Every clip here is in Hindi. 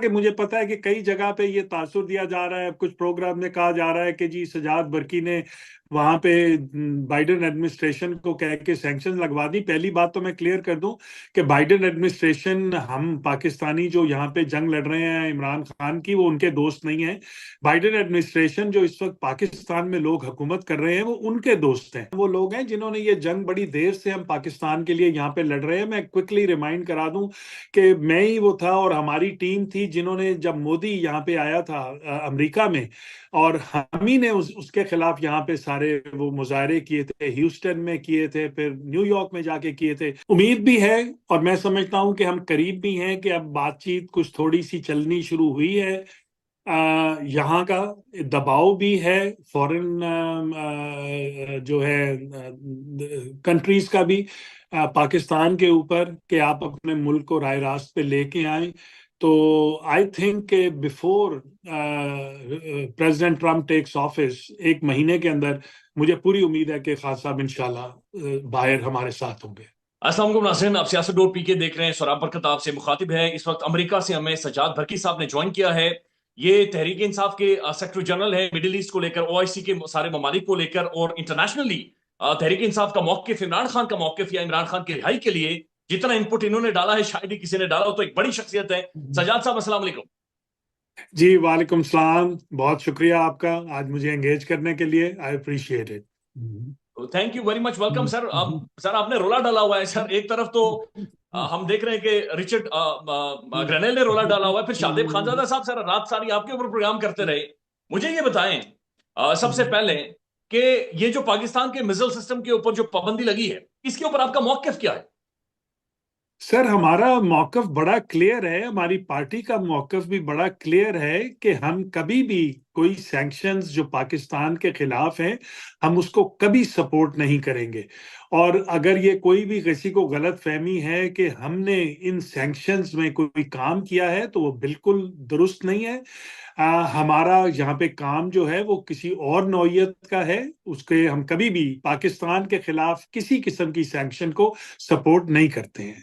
कि मुझे पता है कि कई जगह पे ये तासुर दिया जा रहा है, कुछ प्रोग्राम में कहा जा रहा है कि जी सजाद बर्की ने वहां पे बाइडेन एडमिनिस्ट्रेशन को कह के सैंक्शन लगवा दी। पहली बात तो मैं क्लियर कर दूं कि बाइडेन एडमिनिस्ट्रेशन, हम पाकिस्तानी जो यहाँ पे जंग लड़ रहे हैं इमरान खान की, वो उनके दोस्त नहीं है। बाइडेन एडमिनिस्ट्रेशन जो इस वक्त पाकिस्तान में लोग हुकूमत कर रहे हैं वो उनके दोस्त हैं। वो लोग हैं जिन्होंने ये जंग बड़ी देर से हम पाकिस्तान के लिए यहाँ पे लड़ रहे हैं। मैं क्विकली रिमाइंड करा दूं कि मैं ही वो था और हमारी टीम थी जिन्होंने, जब मोदी यहाँ पे आया था अमेरिका में, और हम ही ने उसके खिलाफ यहाँ पे सारे वो मुजाहरे किए थे, ह्यूस्टन में किए थे, फिर न्यूयॉर्क में जाके किए थे। उम्मीद भी है और मैं समझता हूँ कि हम करीब भी हैं कि अब बातचीत कुछ थोड़ी सी चलनी शुरू हुई है। यहाँ का दबाव भी है, फॉरेन जो है कंट्रीज का भी पाकिस्तान के ऊपर, कि आप अपने मुल्क को राह रास्त पे लेके आए। तो I think before President Trump takes office, एक महीने के अंदर मुझे पूरी उम्मीद है कि खान साहब इंशाल्लाह बाहर हमारे साथ होंगे। अस्सलाम वालेकुम नाज़रीन, आप सियासत डॉट पीके देख रहे हैं। सौरभ बरकत आपसे मुखातिब है। इस वक्त अमेरिका से हमें सजाद बर्की साहब ने ज्वाइन किया है। ये तहरीक इंसाफ के सेक्रेटरी जनरल है, मिडिल ईस्ट को लेकर, ओआईसी के सारे ममालिक को लेकर, और इंटरनेशनली तहरीक इंसाफ का मौकिफ, इमरान खान का मौकिफ या इमरान खान की रिहाई के लिए जितना इनपुट इन्होंने डाला है शायद ही किसी ने डाला हो। तो एक बड़ी शख्सियत है सजाद साहब, अस्सलाम वालेकुम। जी वालेकुम सलाम, बहुत शुक्रिया आपका आज मुझे एंगेज करने के लिए। I appreciate it. Thank you very much, welcome sir. अब सर आपने रोला डाला हुआ है सर। एक तरफ तो हम देख रहे हैं कि रिचर्ड ग्रेनेल ने रोला डाला हुआ है, फिर शादेब खानजादा साहब सर रात सारी आपके ऊपर प्रोग्राम करते रहे। मुझे ये बताएं सबसे पहले कि ये जो पाकिस्तान के मिसाइल सिस्टम के ऊपर जो पाबंदी लगी है, इसके ऊपर आपका मौकिफ क्या है? सर हमारा मौकफ बड़ा क्लियर है, हमारी पार्टी का मौकफ भी बड़ा क्लियर है कि हम कभी भी कोई सैंक्शंस जो पाकिस्तान के खिलाफ हैं, हम उसको कभी सपोर्ट नहीं करेंगे। और अगर ये कोई भी किसी को गलत फहमी है कि हमने इन सैंक्शंस में कोई काम किया है, तो वो बिल्कुल दुरुस्त नहीं है। हमारा यहाँ पे काम जो है वो किसी और नौइयत का है, उसके हम कभी भी पाकिस्तान के खिलाफ किसी किस्म की सैंक्शन को सपोर्ट नहीं करते हैं।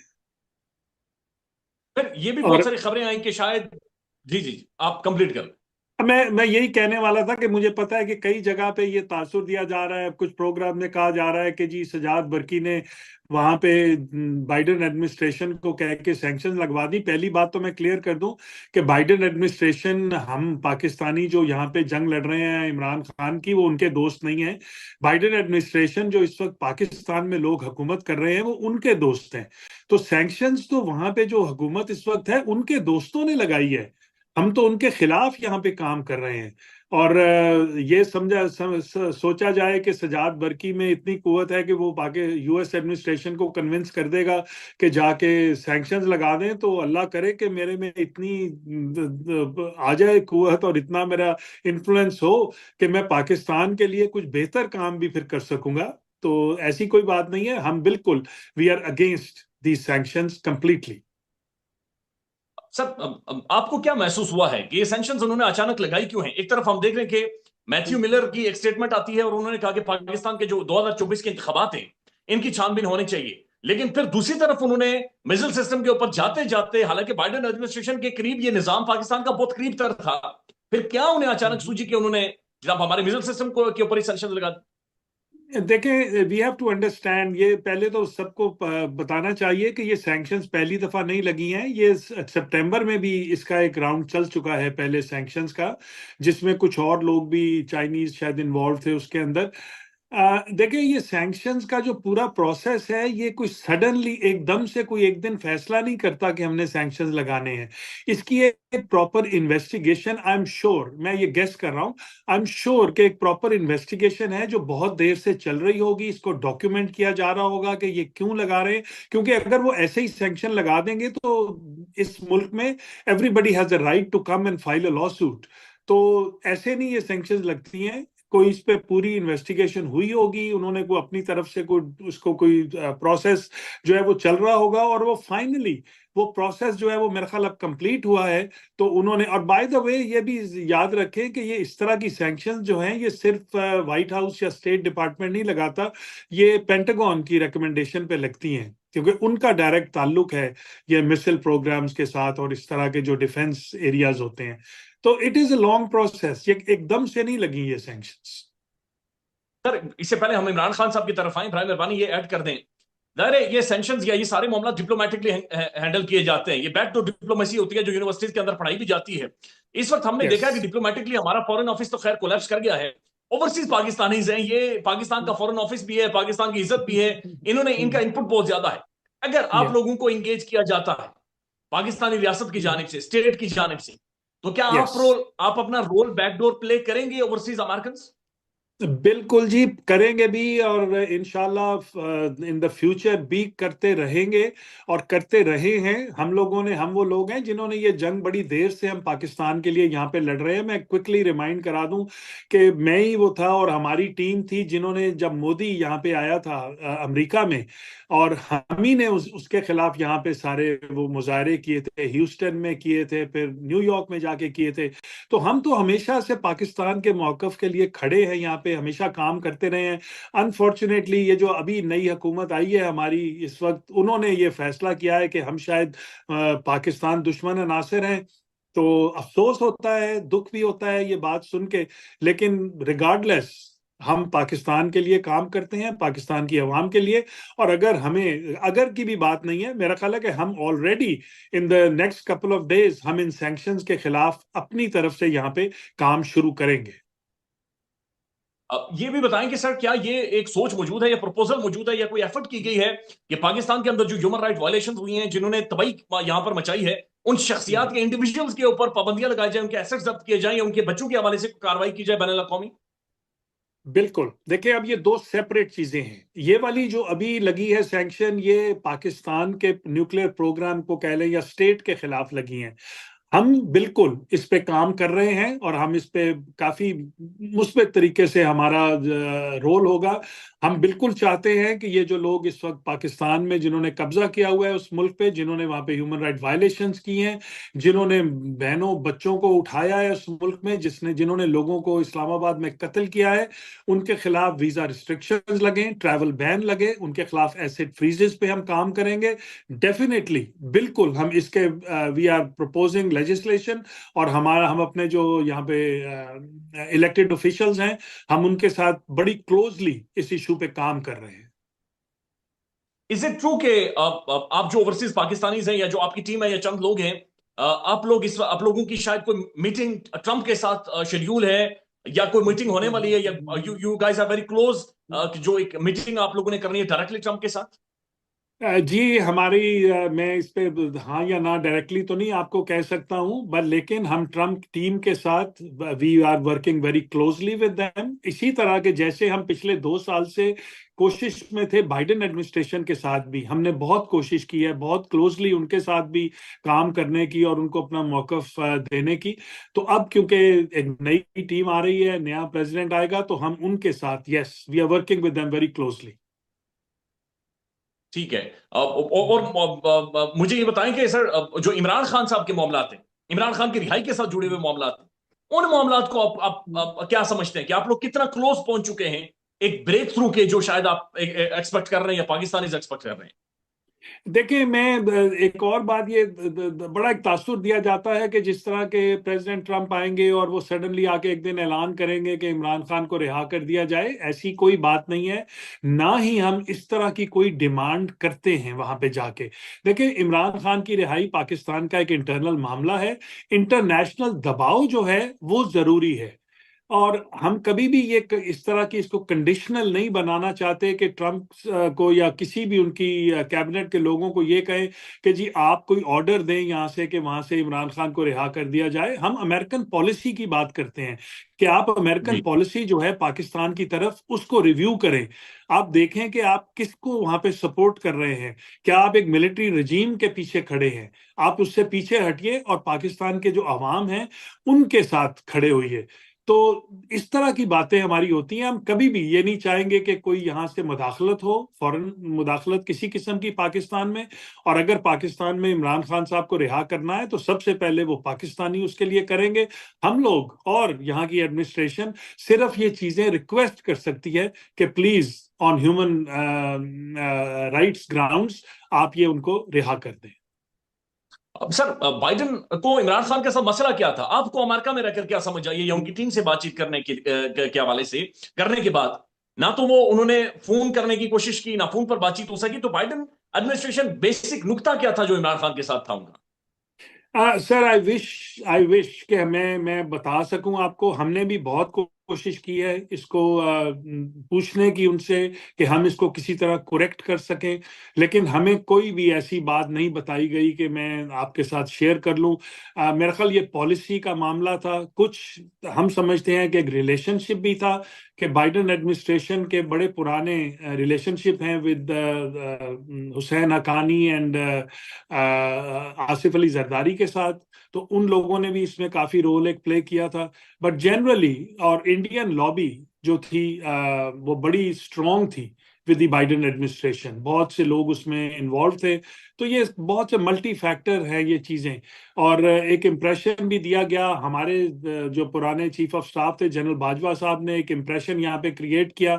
फिर ये भी बहुत और सारी खबरें आई कि शायद, जी जी आप कंप्लीट कर। मैं यही कहने वाला था कि मुझे पता है कि कई जगह पे ये तासुर दिया जा रहा है, कुछ प्रोग्राम में कहा जा रहा है कि जी सजाद बर्की ने वहां पे बाइडेन एडमिनिस्ट्रेशन को कह के सैंक्शन लगवा दी। पहली बात तो मैं क्लियर कर दूं कि बाइडेन एडमिनिस्ट्रेशन, हम पाकिस्तानी जो यहाँ पे जंग लड़ रहे हैं इमरान खान की, वो उनके दोस्त नहीं है। बाइडेन एडमिनिस्ट्रेशन जो इस वक्त पाकिस्तान में लोग हुकूमत कर रहे हैं वो उनके दोस्त हैं। तो सैंक्शंस तो वहां पे जो हुकूमत इस वक्त है उनके दोस्तों ने लगाई है, हम तो उनके खिलाफ यहाँ पे काम कर रहे हैं। और ये सोचा जाए कि सजाद बर्की में इतनी कुव्वत है कि वो बाकी यूएस एडमिनिस्ट्रेशन को कन्विंस कर देगा कि जाके सैंक्शंस लगा दें, तो अल्लाह करे कि मेरे में इतनी आ जाए कुव्वत और इतना मेरा इन्फ्लुएंस हो कि मैं पाकिस्तान के लिए कुछ बेहतर काम भी फिर कर सकूंगा। तो ऐसी कोई बात नहीं है, हम बिल्कुल we are against the sanctions completely. Sir आपको क्या महसूस हुआ है कि ये सैंक्शंस उन्होंने अचानक लगाई क्यों है? एक तरफ हम देख रहे हैं कि मैथ्यू मिलर की एक स्टेटमेंट आती है और उन्होंने कहा कि पाकिस्तान के जो 2024 के इंतखाबात हैं इनकी छानबीन होनी चाहिए, लेकिन फिर दूसरी तरफ उन्होंने मिसाइल सिस्टम के ऊपर जाते जाते, हालांकि बाइडेन एडमिनिस्ट्रेशन के करीब ये निजाम पाकिस्तान का बहुत करीब तर था, फिर क्या उन्हें अचानक सूझी कि उन्होंने जनाब हमारे मिसाइल सिस्टम के ऊपर ही सैंक्शन लगा? देखें, वी हैव टू अंडरस्टैंड, ये पहले तो सबको बताना चाहिए कि ये सैंक्शंस पहली दफा नहीं लगी हैं। ये सितंबर में भी इसका एक राउंड चल चुका है पहले सैंक्शंस का, जिसमें कुछ और लोग भी चाइनीज शायद इन्वॉल्व थे उसके अंदर। देखिए, ये सैंक्शंस का जो पूरा प्रोसेस है, ये कोई सडनली एकदम से कोई एक दिन फैसला नहीं करता कि हमने सैंक्शंस लगाने हैं। इसकी एक proper investigation, I am sure, मैं ये गेस कर रहा हूँ, आई एम श्योर कि एक प्रॉपर इन्वेस्टिगेशन है जो बहुत देर से चल रही होगी। इसको डॉक्यूमेंट किया जा रहा होगा कि ये क्यों लगा रहे हैं, क्योंकि अगर वो ऐसे ही सैंक्शन लगा देंगे तो इस मुल्क में everybody has a right to come and file a lawsuit. तो ऐसे नहीं ये सैंक्शंस लगती हैं, कोई इस पे पूरी इन्वेस्टिगेशन हुई होगी, उन्होंने कोई अपनी तरफ से कोई उसको कोई प्रोसेस जो है वो चल रहा होगा, और वो फाइनली वो प्रोसेस जो है वो मेरे ख्याल अब कंप्लीट हुआ है। तो उन्होंने, और बाय द वे ये भी याद रखें कि ये इस तरह की सैंक्शंस जो हैं ये सिर्फ व्हाइट हाउस या स्टेट डिपार्टमेंट नहीं लगाता, ये पेंटागन की रिकमेंडेशन पे लगती हैं। क्योंकि उनका डायरेक्ट ताल्लुक है ये मिसाइल प्रोग्राम्स के साथ और इस तरह के जो डिफेंस एरियाज होते हैं। तो it is a long process, ये एकदम से नहीं लगी ये सैंक्शंस। सर इससे पहले हम इमरान खान साहब की तरफ आए, भाई मेहरबानी ये ऐड कर दें, अरे ये सैंक्शंस या ये सारे मामला डिप्लोमेटिकली हैंडल किए जाते हैं, ये बैक डोर डिप्लोमेसी होती है जो यूनिवर्सिटीज के अंदर पढ़ाई भी जाती है। इस वक्त हमने देखा है कि यस। डिप्लोमेटिकली हमारा फॉरेन ऑफिस तो खैर कोलैप्स कर गया है, ओवरसीज पाकिस्तानीज हैं, ये पाकिस्तान का फॉरेन ऑफिस भी है, पाकिस्तान की इज्जत भी है, इन्होंने इनका इनपुट बहुत ज्यादा है। अगर आप लोगों को इंगेज किया जाता है पाकिस्तानी रियासत की जानिब से, स्टेट की जानिब से, तो क्या यस, आप अपना रोल बैकडोर प्ले करेंगे ओवरसीज अमेरिकन? बिल्कुल जी करेंगे भी, और इंशाल्लाह इन द फ्यूचर भी करते रहेंगे और करते रहे हैं। हम वो लोग हैं जिन्होंने ये जंग बड़ी देर से हम पाकिस्तान के लिए यहाँ पे लड़ रहे हैं। मैं क्विकली रिमाइंड करा दूं कि मैं ही वो था और हमारी टीम थी जिन्होंने, जब मोदी यहाँ पे आया था अमेरिका में, और हम ही ने उसके खिलाफ यहाँ पे सारे वो मुजाहरे किए थे, ह्यूस्टन में किए थे, फिर न्यूयॉर्क में जाके किए थे। तो हम तो हमेशा से पाकिस्तान के मौकफ के लिए खड़े हैं, यहाँ पे हमेशा काम करते रहे हैं। अनफॉर्चुनेटली ये जो अभी नई हुकूमत आई है हमारी इस वक्त, उन्होंने ये फैसला किया है कि हम शायद पाकिस्तान दुश्मन नासिर हैं। तो अफसोस होता है, दुख भी होता है ये बात सुन के, लेकिन रिगार्डलेस हम पाकिस्तान के लिए काम करते हैं, पाकिस्तान की अवाम के लिए। और अगर की भी बात नहीं है, मेरा ख्याल है कि हम already in the next couple of days हम इन सैंक्शंस के खिलाफ अपनी तरफ से यहाँ पे काम शुरू करेंगे। ये भी बताएं कि सर क्या ये एक सोच मौजूद है या प्रपोजल मौजूद है या कोई एफर्ट की गई है कि पाकिस्तान के अंदर जो ह्यूमन राइट वायलेशन हुई हैं, जिन्होंने तबाही यहां पर मचाई है, उन शख्सियात के, इंडिविजुअल्स के ऊपर पाबंदियां लगाई जाए, उनके एसेट्स जब्त किए जाएं या उनके बच्चों के हवाले से कार्रवाई की जाए बैनुल अक़वामी? बिल्कुल, देखिए अब ये दो सेपरेट चीजें हैं। ये वाली जो अभी लगी है सैंक्शन, ये पाकिस्तान के न्यूक्लियर प्रोग्राम को कह लें या स्टेट के खिलाफ लगी हैं। हम बिल्कुल इस पे काम कर रहे हैं और हम इस पे काफी मुस्बत तरीके से हमारा रोल होगा। हम बिल्कुल चाहते हैं कि ये जो लोग इस वक्त पाकिस्तान में जिन्होंने कब्जा किया हुआ है उस मुल्क पे, जिन्होंने वहां पे ह्यूमन राइट वायलेशंस की हैं, जिन्होंने बहनों बच्चों को उठाया है उस मुल्क में, जिन्होंने लोगों को इस्लामाबाद में कत्ल किया है, उनके खिलाफ वीजा रिस्ट्रिक्शंस लगे, ट्रैवल बैन लगे, उनके खिलाफ एसिड फ्रीजेस पे हम काम करेंगे। डेफिनेटली बिल्कुल हम इसके वी आर प्रपोजिंग लेजिस्लेशन, और हम अपने जो यहाँ पे इलेक्टेड ऑफिशियल्स हैं, हम उनके साथ बड़ी क्लोजली इस इशू पे काम कर रहे हैं। इज इट ट्रू कि आप जो ओवरसीज पाकिस्तानीज हैं या जो आपकी टीम है या चंद लोग हैं, आप लोगों की शायद कोई मीटिंग ट्रंप के साथ शेड्यूल है या कोई मीटिंग होने वाली है, या you guys are very close, जो एक मीटिंग आप लोगों ने करनी है डायरेक्टली ट्रंप के साथ? जी मैं इस पे हाँ या ना डायरेक्टली तो नहीं आपको कह सकता हूँ, बट लेकिन हम ट्रम्प टीम के साथ we are working very closely with them, इसी तरह के जैसे हम पिछले 2 साल से कोशिश में थे बाइडेन एडमिनिस्ट्रेशन के साथ भी। हमने बहुत कोशिश की है, बहुत क्लोजली उनके साथ भी काम करने की और उनको अपना मौकफ देने की। तो अब क्योंकि एक नई टीम आ रही है, नया प्रेसिडेंट आएगा, तो हम उनके साथ yes we are working with them very closely. ठीक है। और मुझे ये बताएं कि सर जो इमरान खान साहब के मामला हैं, इमरान खान की रिहाई के साथ जुड़े हुए मामला हैं, उन मामला को आप क्या समझते हैं कि आप लोग कितना क्लोज पहुंच चुके हैं एक ब्रेक थ्रू के, जो शायद आप एक्सपेक्ट कर रहे हैं या पाकिस्तानी एक्सपेक्ट कर रहे हैं? देखिए मैं एक और बात, ये बड़ा एक तासुर दिया जाता है कि जिस तरह के प्रेसिडेंट ट्रंप आएंगे और वो सडनली आके एक दिन ऐलान करेंगे कि इमरान खान को रिहा कर दिया जाए। ऐसी कोई बात नहीं है, ना ही हम इस तरह की कोई डिमांड करते हैं वहां पे जाके। देखिए इमरान खान की रिहाई पाकिस्तान का एक इंटरनल मामला है, इंटरनेशनल दबाव जो है वो जरूरी है। और हम कभी भी ये इस तरह की इसको कंडीशनल नहीं बनाना चाहते कि ट्रंप को या किसी भी उनकी कैबिनेट के लोगों को ये कहें कि जी आप कोई ऑर्डर दें यहाँ से कि वहां से इमरान खान को रिहा कर दिया जाए। हम अमेरिकन पॉलिसी की बात करते हैं कि आप अमेरिकन जी। पॉलिसी जो है पाकिस्तान की तरफ उसको रिव्यू करें। आप देखें कि आप किसको वहां पे सपोर्ट कर रहे हैं, क्या आप एक मिलिट्री रजीम के पीछे खड़े हैं? आप उससे पीछे हटिए और पाकिस्तान के जो अवाम हैं उनके साथ खड़े होइए। तो इस तरह की बातें हमारी होती हैं। हम कभी भी ये नहीं चाहेंगे कि कोई यहाँ से मुदाखलत हो, फौरन मुदाखलत किसी किस्म की पाकिस्तान में। और अगर पाकिस्तान में इमरान खान साहब को रिहा करना है तो सबसे पहले वो पाकिस्तानी उसके लिए करेंगे। हम लोग और यहाँ की एडमिनिस्ट्रेशन सिर्फ ये चीजें रिक्वेस्ट कर सकती है कि please on human rights grounds आप ये उनको रिहा कर दें। अब सर, बाइडेन को इमरान खान के साथ मसला क्या था? आपको अमेरिका में रहकर क्या समझ आई या उनकी टीम से बातचीत करने के हवाले से करने के बाद ना तो वो उन्होंने फोन करने की कोशिश की, ना फोन पर बातचीत हो सकी, तो बाइडेन एडमिनिस्ट्रेशन बेसिक नुक्ता क्या था जो इमरान खान के साथ था उनका? सर आई विश कि मैं बता सकूं आपको। हमने भी बहुत कोशिश की है इसको पूछने की उनसे कि हम इसको किसी तरह करेक्ट कर सकें, लेकिन हमें कोई भी ऐसी बात नहीं बताई गई कि मैं आपके साथ शेयर कर लूं। मेरा ख्याल ये पॉलिसी का मामला था। कुछ हम समझते हैं कि एक रिलेशनशिप भी था कि बाइडेन एडमिनिस्ट्रेशन के बड़े पुराने रिलेशनशिप हैं विद हुसैन हकानी एंड आसिफ अली जरदारी के साथ। तो उन लोगों ने भी इसमें काफी रोल एक प्ले किया था। बट जनरली और इंडियन लॉबी जो थी वो बड़ी स्ट्रॉन्ग थी विद द बाइडेन एडमिनिस्ट्रेशन। बहुत से लोग उसमें इन्वॉल्व थे। तो ये बहुत से मल्टी फैक्टर है ये चीजें। और एक इम्प्रेशन भी दिया गया। हमारे जो पुराने चीफ ऑफ स्टाफ थे जनरल बाजवा साहब ने एक इम्प्रेशन यहाँ पे क्रिएट किया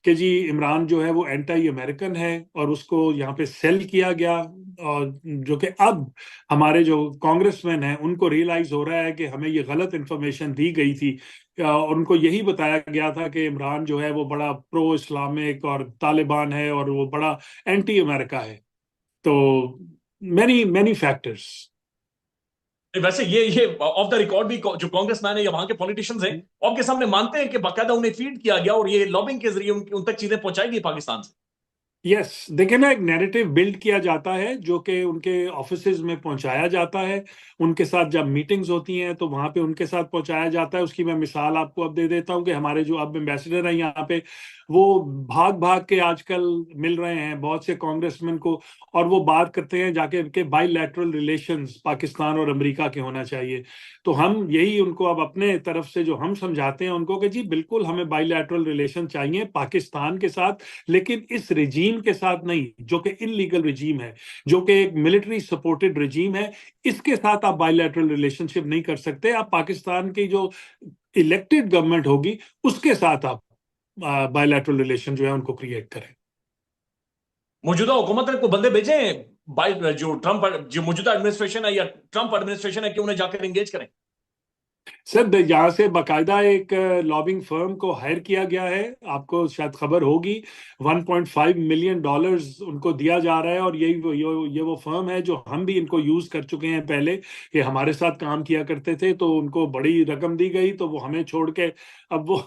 कि जी इमरान जो है वो एंटी अमेरिकन है और उसको यहाँ पे सेल किया गया। और जो कि अब हमारे जो कांग्रेसमैन हैं उनको रियलाइज हो रहा है कि हमें ये गलत इंफॉर्मेशन दी गई थी। और उनको यही बताया गया था कि इमरान जो है वो बड़ा प्रो इस्लामिक और तालिबान है और वो बड़ा एंटी अमेरिका है। तो मैनी मैनी फैक्टर्स। वैसे ये ऑफ द रिकॉर्ड भी जो कांग्रेस मैन है या वहां के पॉलिटिशियंस हैं, आपके सामने मानते हैं कि बाकायदा उन्हें फीड किया गया और ये लॉबिंग के जरिए उन तक चीजें पहुंचाई गई पाकिस्तान से? यस, देखिए ना, एक नैरेटिव बिल्ड किया जाता है जो कि उनके ऑफिसेज में पहुंचाया जाता है। उनके साथ जब मीटिंग्स होती हैं तो वहां पे उनके साथ पहुंचाया जाता है। उसकी मैं मिसाल आपको अब दे देता हूं कि हमारे जो अब एम्बेसडर हैं यहाँ पे, वो भाग भाग के आजकल मिल रहे हैं बहुत से कांग्रेसमैन को। और वो बात करते हैं जाके के बाईलैटरल रिलेशंस पाकिस्तान और अमेरिका के होना चाहिए। तो हम यही उनको अब अपने तरफ से जो हम समझाते हैं उनको कि जी बिल्कुल हमें बाईलैटरल रिलेशन चाहिए पाकिस्तान के साथ, लेकिन इस रिजीम के साथ नहीं जो कि इलीगल रिजीम है, जो कि एक मिलिट्री सपोर्टेड रिजीम है। इसके साथ आप बायलैटरल रिलेशनशिप नहीं कर सकते। आप पाकिस्तान की जो इलेक्टेड गवर्नमेंट होगी उसके साथ आप बायलैटरल रिलेशन जो है उनको क्रिएट करें। मौजूदा हुकूमत ने को बंदे भेजे हैं जो ट्रंप, जो मौजूदा एडमिनिस्ट्रेशन है या ट्रंप एडमिनिस्ट्रेशन है, कि उन्हें जाकर एंगेज करें? सर यहाँ से बाकायदा एक लॉबिंग फर्म को हायर किया गया है। आपको शायद खबर होगी, $1.5 मिलियन उनको दिया जा रहा है। और ये वो फर्म है जो हम भी इनको यूज कर चुके हैं पहले। ये हमारे साथ काम किया करते थे तो उनको बड़ी रकम दी गई तो वो हमें छोड़ के अब वो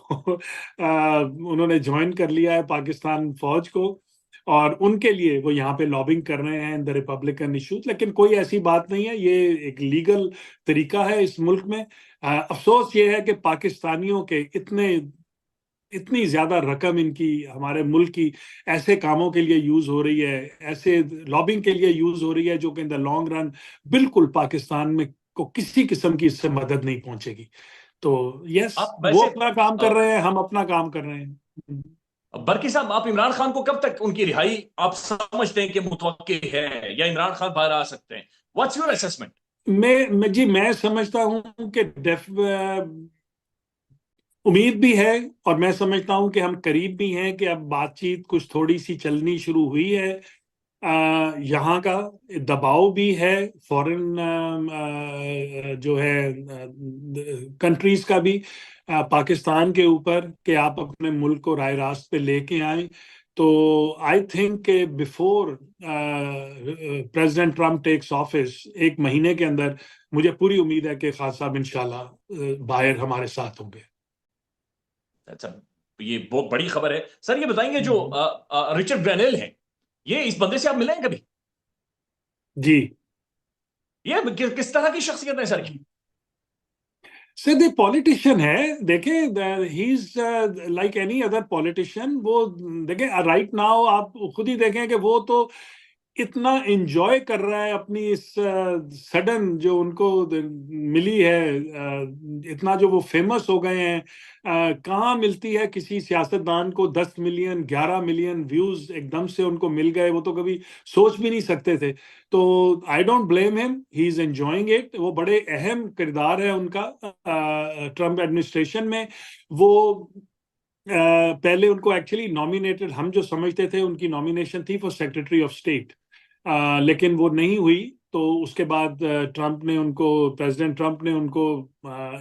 उन्होंने ज्वाइन कर लिया है पाकिस्तान फौज को। और उनके लिए वो यहाँ पे लॉबिंग कर रहे हैं इन द रिपब्लिकन इश्यूज। लेकिन कोई ऐसी बात नहीं है, ये एक लीगल तरीका है इस मुल्क में। अफसोस ये है कि पाकिस्तानियों के इतनी ज्यादा रकम इनकी हमारे मुल्क की ऐसे कामों के लिए यूज हो रही है, ऐसे लॉबिंग के लिए यूज हो रही है जो कि इन द लॉन्ग रन बिल्कुल पाकिस्तान में को किसी किस्म की इससे मदद नहीं पहुंचेगी। तो यस, आप वो वैसे अपना काम कर रहे हैं, हम अपना काम कर रहे हैं। बरकी साहब, आप इमरान खान को कब तक उनकी रिहाई आप समझते हैं कि मुतवक्के है, या इमरान खान बाहर आ सकते हैं? What's your assessment? मैं समझता हूं कि उम्मीद भी है और मैं समझता हूं कि हम करीब भी हैं कि अब बातचीत कुछ थोड़ी सी चलनी शुरू हुई है। यहाँ का दबाव भी है फॉरेन जो है कंट्रीज का भी पाकिस्तान के ऊपर कि आप अपने मुल्क को राह रास्त पे लेके आए। तो I think before President Trump takes office 1 महीने के अंदर मुझे पूरी उम्मीद है कि खान साहब इंशाल्लाह बाहर हमारे साथ होंगे। अच्छा, ये बहुत बड़ी खबर है सर। ये बताएंगे जो रिचर्ड ग्रेनेल है, ये इस बंदे से आप मिले हैं कभी? जी ये किस तरह की शख्सियत है सर? सीधे पॉलिटिशियन है। देखें, he is like any other politician. वो देखें राइट नाउ आप खुद ही देखें कि वो तो इतना एंजॉय कर रहा है अपनी इस सडन जो उनको मिली है, इतना जो वो फेमस हो गए हैं। कहाँ मिलती है किसी सियासतदान को 10 मिलियन 11 मिलियन व्यूज एकदम से उनको मिल गए, वो तो कभी सोच भी नहीं सकते थे। तो I don't blame him, he is enjoying it. वो बड़े अहम किरदार है उनका ट्रम्प एडमिनिस्ट्रेशन में। वो पहले उनको एक्चुअली नॉमिनेटेड, हम जो समझते थे उनकी नॉमिनेशन थी फॉर सेक्रेटरी ऑफ स्टेट, लेकिन वो नहीं हुई। तो उसके बाद ट्रम्प ने उनको, प्रेसिडेंट ट्रम्प ने उनको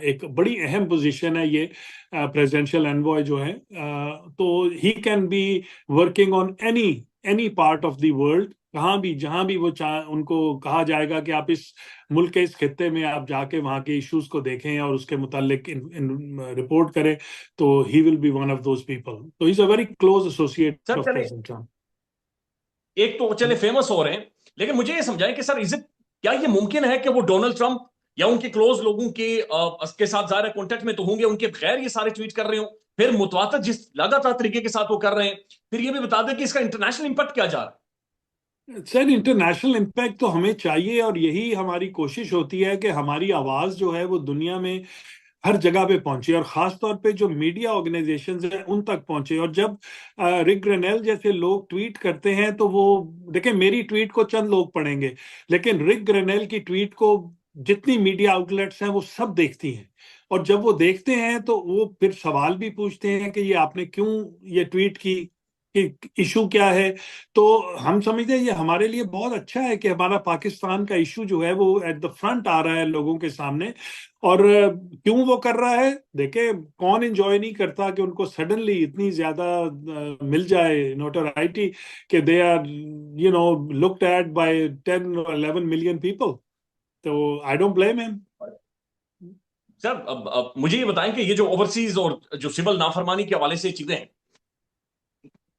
एक बड़ी अहम पोजीशन है ये, प्रेसिडेंशियल एनवॉय जो है। तो he can be working on any any part of the world, कहाँ भी जहाँ भी वो उनको कहा जाएगा कि आप इस मुल्क के इस खित्ते में आप जाके वहाँ के इश्यूज को देखें और उसके मुतालिक रिपोर्ट करें, तो ही will be one of those people. तो he is a very close associate sir of चले, प्रेसिडेंट ट्रम्प। एक तो चले फेमस हो रहे हैं, लेकिन मुझे ये समझाएं कि सर इज इट, क्या ये मुमकिन है कि वो डोनाल्ड ट्रंप या उनके क्लोज लोगों के साथ ज़ाहिर कॉन्टेक्ट में तो होंगे, उनके बगैर ये सारे ट्वीट कर रहे हो, फिर मुतवातर जिस लगातार तरीके के साथ वो कर रहे हैं, फिर ये भी बता दें कि इसका इंटरनेशनल इंपैक्ट क्या जा रहा है। सर इंटरनेशनल इम्पैक्ट तो हमें चाहिए, और यही हमारी कोशिश होती है कि हमारी आवाज जो है वो दुनिया में हर जगह पे पहुंचे, और खास तौर पे जो मीडिया ऑर्गेनाइजेशंस हैं उन तक पहुंचे। और जब रिक ग्रेनेल जैसे लोग ट्वीट करते हैं तो वो, देखें, मेरी ट्वीट को चंद लोग पढ़ेंगे, लेकिन रिक ग्रेनेल की ट्वीट को जितनी मीडिया आउटलेट्स हैं वो सब देखती हैं। और जब वो देखते हैं तो वो फिर सवाल भी पूछते हैं कि ये आपने क्यों ये ट्वीट की, कि इशू क्या है। तो हम समझते हैं ये हमारे लिए बहुत अच्छा है कि हमारा पाकिस्तान का इशू जो है वो एट द फ्रंट आ रहा है लोगों के सामने। और क्यों वो कर रहा है, देखे, कौन एंजॉय नहीं करता कि उनको सडनली इतनी ज्यादा मिल जाए नोटोराइटी, कि they are looked at by 10 or 11 million people. तो I don't blame him. Sir अब मुझे ये बताएं कि ये जो ओवरसीज और जो सिविल नाफरमानी के हवाले से चीजें हैं,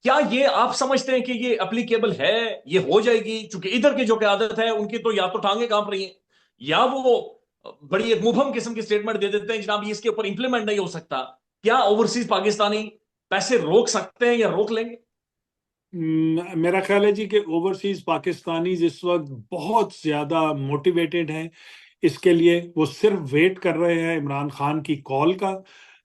क्या ये आप समझते हैं कि ये एप्लीकेबल है, ये हो जाएगी? चूंकि इधर की जो क्यादत है उनकी तो या तो टांगे कांप रही हैं, या वो बड़ी एक मुबहम किस्म की स्टेटमेंट दे देते हैं, जनाब ये इसके ऊपर इंप्लीमेंट नहीं हो सकता। क्या ओवरसीज पाकिस्तानी पैसे रोक सकते हैं या रोक लेंगे? मेरा ख्याल है जी कि ओवरसीज पाकिस्तानी इस वक्त बहुत ज्यादा मोटिवेटेड हैं इसके लिए। वो सिर्फ वेट कर रहे हैं इमरान खान की कॉल का।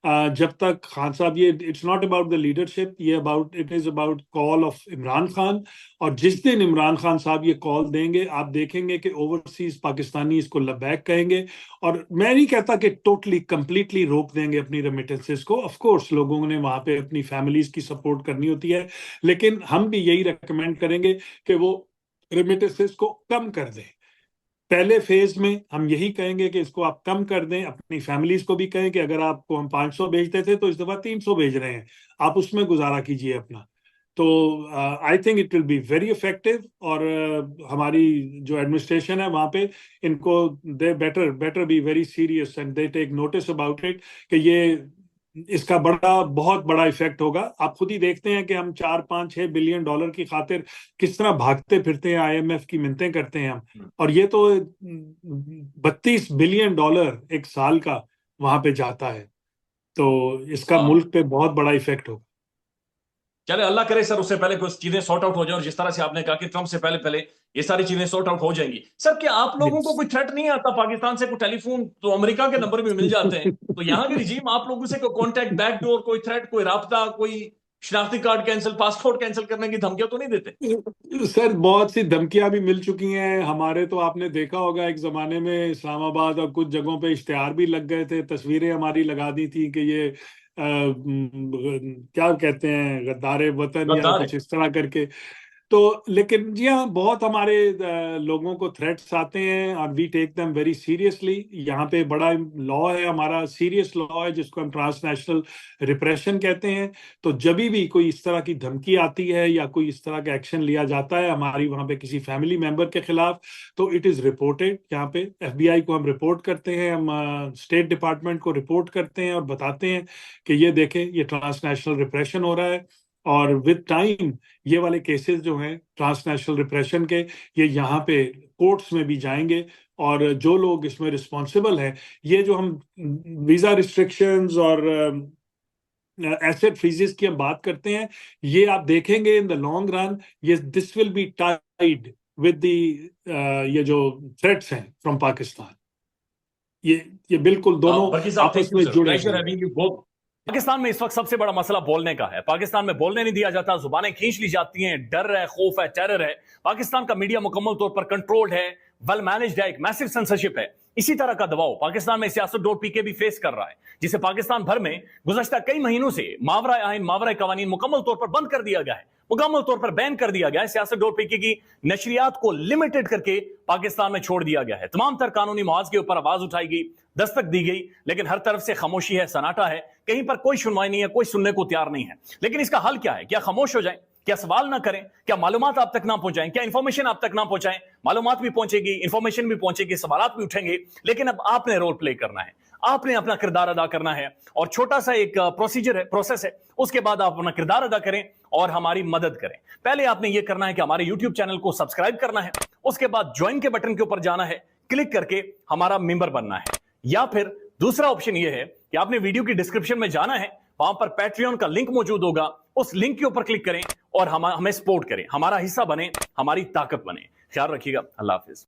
जब तक खान साहब, ये it's not about the leadership, ये about, it is about call of Imran Khan. और जिस दिन इमरान खान साहब ये कॉल देंगे, आप देखेंगे कि ओवरसीज पाकिस्तानी इसको लबैक कहेंगे। और मैं नहीं कहता कि टोटली कंप्लीटली रोक देंगे अपनी रेमिटेंसेस को, ऑफ कोर्स लोगों ने वहां पे अपनी फैमिलीज की सपोर्ट करनी होती है, लेकिन हम भी यही रेकमेंड करेंगे कि वो रेमिटेंसेस को कम कर दें। पहले फेज में हम यही कहेंगे कि इसको आप कम कर दें। अपनी फैमिलीज को भी कहें कि अगर आपको हम 500 भेजते थे तो इस दफा 300 भेज रहे हैं, आप उसमें गुजारा कीजिए अपना। तो I think it will be very effective. और हमारी जो एडमिनिस्ट्रेशन है वहां पे, इनको they better better be very serious and they take notice about it, कि ये, इसका बहुत बड़ा इफेक्ट होगा। आप खुद ही देखते हैं कि हम 4 5 6 बिलियन डॉलर की खातिर किस तरह भागते फिरते हैं, आईएमएफ की मिन्नतें करते हैं हम। और ये तो 32 बिलियन डॉलर एक साल का वहां पे जाता है। तो इसका हाँ, मुल्क पे बहुत बड़ा इफेक्ट होगा। चले अल्लाह करे सर उससे पहले कुछ चीजें सॉर्ट आउट हो जाए, और जिस तरह से आपने कहा कि ट्रम्प से पहले पहले ये सारी चीजें सॉर्ट आउट हो जाएंगी। सर क्या आप लोगों को Yes. कोई थ्रेट नहीं आता पाकिस्तान से? कोई टेलीफोन तो अमेरिका के नंबर भी मिल जाते हैं, तो यहाँ की रिजीम आप लोगों से कोई कॉन्टैक्ट, बैकडोर, कोई थ्रेट, कोई राब्ता, कोई शनाख्ती कार्ड कैंसिल, पासपोर्ट कैंसिल करने की धमकियां तो नहीं देते? सर बहुत सी धमकियां भी मिल चुकी हैं हमारे। तो आपने देखा होगा एक जमाने में इस्लामाबाद और कुछ जगहों पे इश्तिहार भी लग गए थे, तस्वीरें हमारी लगा दी थी कि ये क्या कहते हैं, गद्दार वतन या गद्दार है। कुछ इस तरह करके। तो लेकिन जी हाँ, बहुत हमारे लोगों को थ्रेट्स आते हैं और we take them very seriously. यहाँ पे बड़ा लॉ है हमारा, सीरियस लॉ है जिसको हम ट्रांसनेशनल रिप्रेशन कहते हैं। तो जब भी कोई इस तरह की धमकी आती है या कोई इस तरह का एक्शन लिया जाता है हमारी वहाँ पे किसी फैमिली मेंबर के खिलाफ, तो इट इज़ रिपोर्टेड। यहाँ पे एफबीआई को हम रिपोर्ट करते हैं, हम स्टेट डिपार्टमेंट को रिपोर्ट करते हैं और बताते हैं कि ये देखें, ये ट्रांसनेशनल रिप्रेशन हो रहा है। और विद टाइम ये वाले केसेस जो हैं ट्रांसनेशनल रिप्रेशन के, ये यहाँ पे कोर्ट्स में भी जाएंगे। और जो लोग इसमें रिस्पॉन्सिबल हैं, ये जो हम वीजा रिस्ट्रिक्शंस और एसेट फ्रीजेस की हम बात करते हैं, ये आप देखेंगे इन द लॉन्ग रन, ये this will be tied with ये जो थ्रेट्स हैं फ्रॉम पाकिस्तान, ये बिल्कुल दोनों बरकी साहब, आपस में जुड़े प्लेजर हैं। Having you both. पाकिस्तान में इस वक्त सबसे बड़ा मसला बोलने का है। पाकिस्तान में बोलने नहीं दिया जाता, जुबानें खींच ली जाती हैं, डर है, खौफ है, टेरर है। पाकिस्तान का मीडिया मुकम्मल तौर पर कंट्रोल्ड है, वेल मैनेज्ड है, एक मैसिव सेंसरशिप है। इसी तरह का दबाव पाकिस्तान में सियासत.pk भी फेस कर रहा है, जिसे पाकिस्तान भर में गुज़श्ता कई महीनों से मावरा आइन, मावरा कवानीन मुकम्मल तौर पर बंद कर दिया गया है, मुकम्मल तौर पर बैन कर दिया गया है। सियासत.pk की नशरियात को लिमिटेड करके पाकिस्तान में छोड़ दिया गया है। तमाम तर कानूनी मुआवजे के ऊपर आवाज उठाई गई, दस्तक दी गई, लेकिन हर तरफ से खामोशी है, सन्नाटा है, कहीं पर कोई सुनवाई नहीं है, कोई सुनने को तैयार नहीं है। लेकिन इसका हल क्या है? क्या खामोश हो जाए? क्या सवाल ना करें? क्या मालूमात आप तक ना पहुंचाएं? क्या इंफॉर्मेशन आप तक ना पहुंचाएं? मालूमात भी पहुंचेगी, इंफॉर्मेशन भी पहुंचेगी, सवालात भी उठेंगे, लेकिन अब आपने रोल प्ले करना है, आपने अपना किरदार अदा करना है। और छोटा सा एक प्रोसीजर है, प्रोसेस है, उसके बाद आप अपना किरदार अदा करें और हमारी मदद करें। पहले आपने यह करना है कि हमारे यूट्यूब चैनल को सब्सक्राइब करना है, उसके बाद ज्वाइन के बटन के ऊपर जाना है, क्लिक करके हमारा मेंबर बनना है। या फिर दूसरा ऑप्शन यह है कि आपने वीडियो की डिस्क्रिप्शन में जाना है, वहां पर पैट्रियन का लिंक मौजूद होगा, उस लिंक के ऊपर क्लिक करें और हमें सपोर्ट करें, हमारा हिस्सा बने, हमारी ताकत बने। ख्याल रखिएगा। अल्लाह हाफिज।